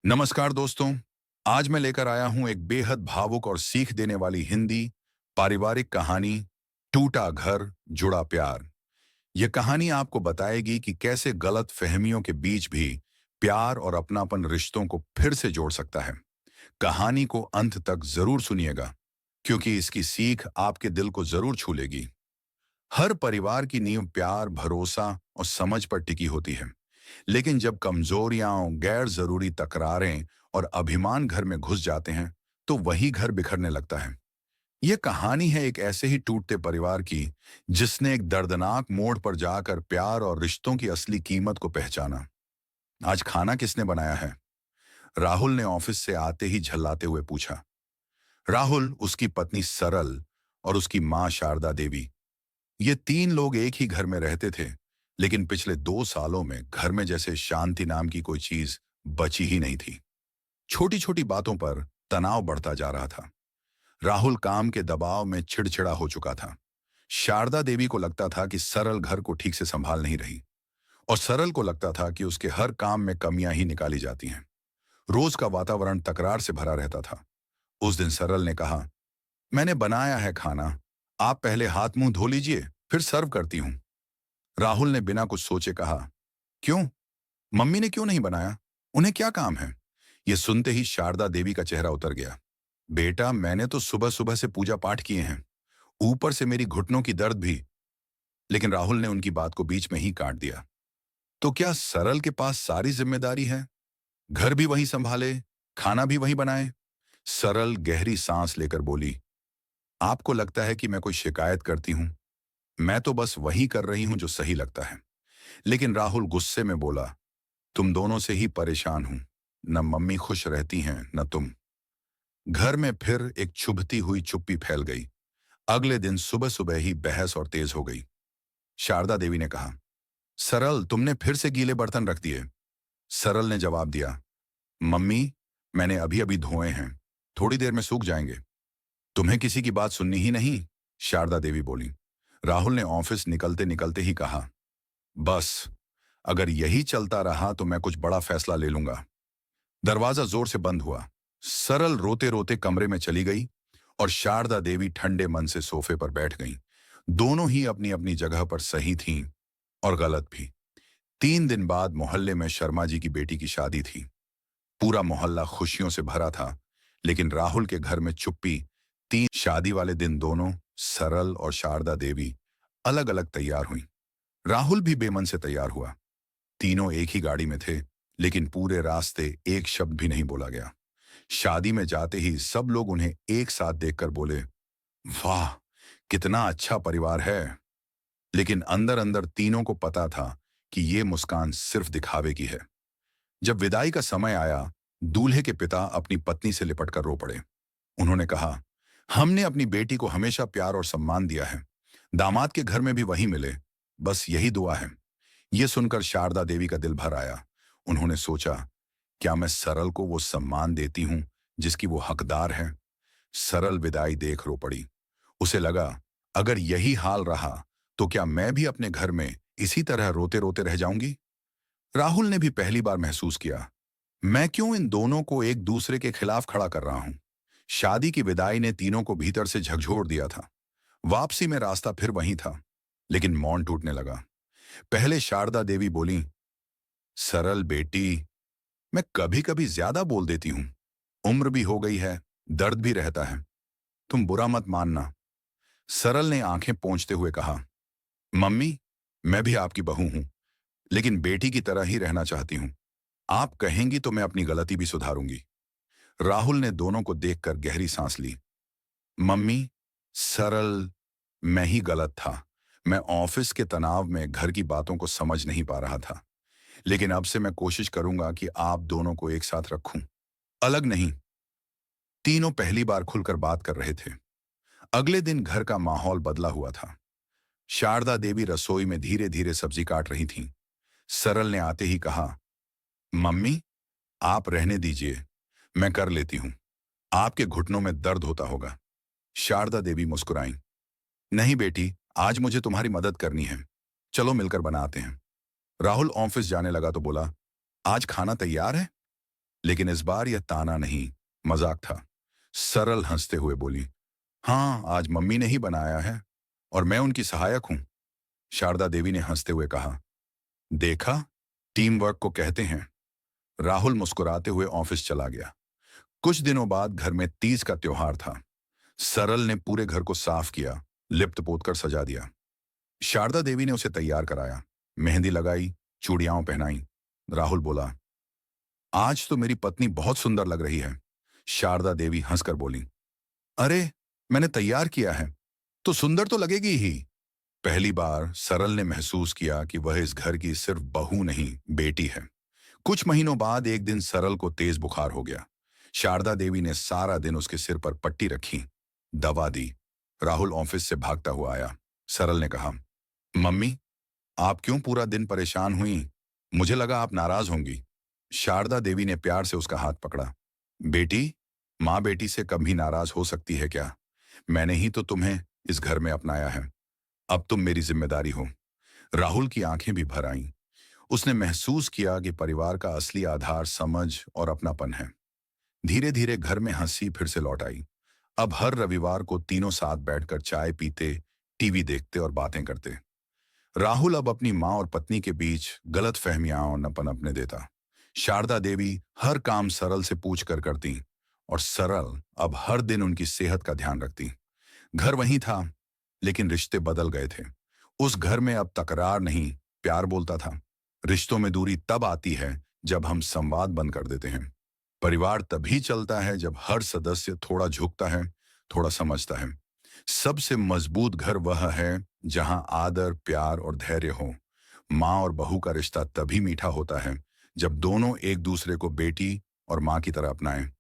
नमस्कार दोस्तों। आज मैं लेकर आया हूं एक बेहद भावुक और सीख देने वाली हिंदी पारिवारिक कहानी, टूटा घर जुड़ा प्यार। यह कहानी आपको बताएगी कि कैसे गलत फहमियों के बीच भी प्यार और अपनापन रिश्तों को फिर से जोड़ सकता है। कहानी को अंत तक जरूर सुनिएगा, क्योंकि इसकी सीख आपके दिल को जरूर छू लेगी। हर परिवार की नींव प्यार, भरोसा और समझ पर टिकी होती है। लेकिन जब कमजोरियां, गैर जरूरी तकरारें और अभिमान घर में घुस जाते हैं, तो वही घर बिखरने लगता है। यह कहानी है एक ऐसे ही टूटते परिवार की, जिसने एक दर्दनाक मोड़ पर जाकर प्यार और रिश्तों की असली कीमत को पहचाना। आज खाना किसने बनाया है? राहुल ने ऑफिस से आते ही झल्लाते हुए पूछा। राहुल, उसकी पत्नी सरल और उसकी मां शारदा देवी, ये तीन लोग एक ही घर में रहते थे। लेकिन पिछले 2 सालों में घर में जैसे शांति नाम की कोई चीज बची ही नहीं थी। छोटी छोटी बातों पर तनाव बढ़ता जा रहा था। राहुल काम के दबाव में चिड़चिड़ा हो चुका था। शारदा देवी को लगता था कि सरल घर को ठीक से संभाल नहीं रही, और सरल को लगता था कि उसके हर काम में कमियां ही निकाली जाती हैं। रोज का वातावरण तकरार से भरा रहता था। उस दिन सरल ने कहा, मैंने बनाया है खाना, आप पहले हाथ मुंह धो लीजिए, फिर सर्व करती हूं। राहुल ने बिना कुछ सोचे कहा, क्यों? मम्मी ने क्यों नहीं बनाया? उन्हें क्या काम है? यह सुनते ही शारदा देवी का चेहरा उतर गया। बेटा, मैंने तो सुबह सुबह से पूजा पाठ किए हैं, ऊपर से मेरी घुटनों की दर्द भी। लेकिन राहुल ने उनकी बात को बीच में ही काट दिया। तो क्या सरल के पास सारी जिम्मेदारी है? घर भी वही संभाले, खाना भी वही बनाए? सरल गहरी सांस लेकर बोली, आपको लगता है कि मैं कोई शिकायत करती हूं? मैं तो बस वही कर रही हूं जो सही लगता है। लेकिन राहुल गुस्से में बोला, तुम दोनों से ही परेशान हूं। न मम्मी खुश रहती हैं, न तुम। घर में फिर एक चुभती हुई चुप्पी फैल गई। अगले दिन सुबह सुबह ही बहस और तेज हो गई। शारदा देवी ने कहा, सरल, तुमने फिर से गीले बर्तन रख दिए। सरल ने जवाब दिया, मम्मी, मैंने अभी अभी धोए हैं, थोड़ी देर में सूख जाएंगे। तुम्हें किसी की बात सुननी ही नहीं, शारदा देवी बोली। राहुल ने ऑफिस निकलते निकलते ही कहा, बस, अगर यही चलता रहा तो मैं कुछ बड़ा फैसला ले लूंगा। दरवाजा जोर से बंद हुआ। सरल रोते रोते कमरे में चली गई, और शारदा देवी ठंडे मन से सोफे पर बैठ गईं। दोनों ही अपनी अपनी जगह पर सही थीं और गलत भी। 3 दिन बाद मोहल्ले में शर्मा जी की बेटी की शादी थी। पूरा मोहल्ला खुशियों से भरा था, लेकिन राहुल के घर में चुप्पी। शादी वाले दिन दोनों, सरल और शारदा देवी, अलग अलग तैयार हुईं। राहुल भी बेमन से तैयार हुआ। तीनों एक ही गाड़ी में थे, लेकिन पूरे रास्ते एक शब्द भी नहीं बोला गया। शादी में जाते ही सब लोग उन्हें एक साथ देखकर बोले, वाह, कितना अच्छा परिवार है। लेकिन अंदर अंदर तीनों को पता था कि ये मुस्कान सिर्फ दिखावे की है। जब विदाई का समय आया, दूल्हे के पिता अपनी पत्नी से लिपटकर रो पड़े। उन्होंने कहा, हमने अपनी बेटी को हमेशा प्यार और सम्मान दिया है, दामाद के घर में भी वही मिले, बस यही दुआ है। यह सुनकर शारदा देवी का दिल भर आया। उन्होंने सोचा, क्या मैं सरल को वो सम्मान देती हूं जिसकी वो हकदार है? सरल विदाई देख रो पड़ी। उसे लगा, अगर यही हाल रहा तो क्या मैं भी अपने घर में इसी तरह रोते रोते रह जाऊंगी? राहुल ने भी पहली बार महसूस किया, मैं क्यों इन दोनों को एक दूसरे के खिलाफ खड़ा कर रहा हूं? शादी की विदाई ने तीनों को भीतर से झकझोर दिया था। वापसी में रास्ता फिर वही था, लेकिन मौन टूटने लगा। पहले शारदा देवी बोली, सरल बेटी, मैं कभी कभी ज्यादा बोल देती हूं। उम्र भी हो गई है, दर्द भी रहता है, तुम बुरा मत मानना। सरल ने आंखें पोंछते हुए कहा, मम्मी, मैं भी आपकी बहू हूं, लेकिन बेटी की तरह ही रहना चाहती हूं। आप कहेंगी तो मैं अपनी गलती भी सुधारूंगी। राहुल ने दोनों को देखकर गहरी सांस ली। मम्मी, सरल, मैं ही गलत था। मैं ऑफिस के तनाव में घर की बातों को समझ नहीं पा रहा था। लेकिन अब से मैं कोशिश करूंगा कि आप दोनों को एक साथ रखूं, अलग नहीं। तीनों पहली बार खुलकर बात कर रहे थे। अगले दिन घर का माहौल बदला हुआ था। शारदा देवी रसोई में धीरे धीरे सब्जी काट रही थीं। सरल ने आते ही कहा, मम्मी, आप रहने दीजिए, मैं कर लेती हूं। आपके घुटनों में दर्द होता होगा। शारदा देवी मुस्कुराईं। नहीं बेटी, आज मुझे तुम्हारी मदद करनी है, चलो मिलकर बनाते हैं। राहुल ऑफिस जाने लगा तो बोला, आज खाना तैयार है? लेकिन इस बार यह ताना नहीं, मजाक था। सरल हंसते हुए बोली, हाँ, आज मम्मी ने ही बनाया है और मैं उनकी सहायक हूं। शारदा देवी ने हंसते हुए कहा, देखा, टीम वर्क को कहते हैं। राहुल मुस्कुराते हुए ऑफिस चला गया। कुछ दिनों बाद घर में तीज का त्योहार था। सरल ने पूरे घर को साफ किया, लिप्त पोत कर सजा दिया। शारदा देवी ने उसे तैयार कराया, मेहंदी लगाई, चूड़ियां पहनाई। राहुल बोला, आज तो मेरी पत्नी बहुत सुंदर लग रही है। शारदा देवी हंसकर बोली, अरे, मैंने तैयार किया है तो सुंदर तो लगेगी ही। पहली बार सरल ने महसूस किया कि वह इस घर की सिर्फ बहू नहीं, बेटी है। कुछ महीनों बाद एक दिन सरल को तेज बुखार हो गया। शारदा देवी ने सारा दिन उसके सिर पर पट्टी रखी, दवा दी। राहुल ऑफिस से भागता हुआ आया। सरल ने कहा, मम्मी, आप क्यों पूरा दिन परेशान हुई? मुझे लगा आप नाराज होंगी। शारदा देवी ने प्यार से उसका हाथ पकड़ा। बेटी, माँ बेटी से कभी नाराज हो सकती है क्या? मैंने ही तो तुम्हें इस घर में अपनाया है। अब तुम मेरी जिम्मेदारी हो। राहुल की आंखें भी भर आईं। उसने महसूस किया कि परिवार का असली आधार समझ और अपनापन है। धीरे धीरे घर में हंसी फिर से लौट आई। अब हर रविवार को तीनों साथ बैठकर चाय पीते, टीवी देखते और बातें करते। राहुल अब अपनी माँ और पत्नी के बीच गलत फहमियां न पनपने देता। शारदा देवी हर काम सरल से पूछ कर करती और सरल अब हर दिन उनकी सेहत का ध्यान रखती। घर वहीं था, लेकिन रिश्ते बदल गए थे। उस घर में अब तकरार नहीं, प्यार बोलता था। रिश्तों में दूरी तब आती है जब हम संवाद बंद कर देते हैं। परिवार तभी चलता है जब हर सदस्य थोड़ा झुकता है, थोड़ा समझता है। सबसे मजबूत घर वह है जहां आदर, प्यार और धैर्य हो। माँ और बहू का रिश्ता तभी मीठा होता है जब दोनों एक दूसरे को बेटी और माँ की तरह अपनाएं।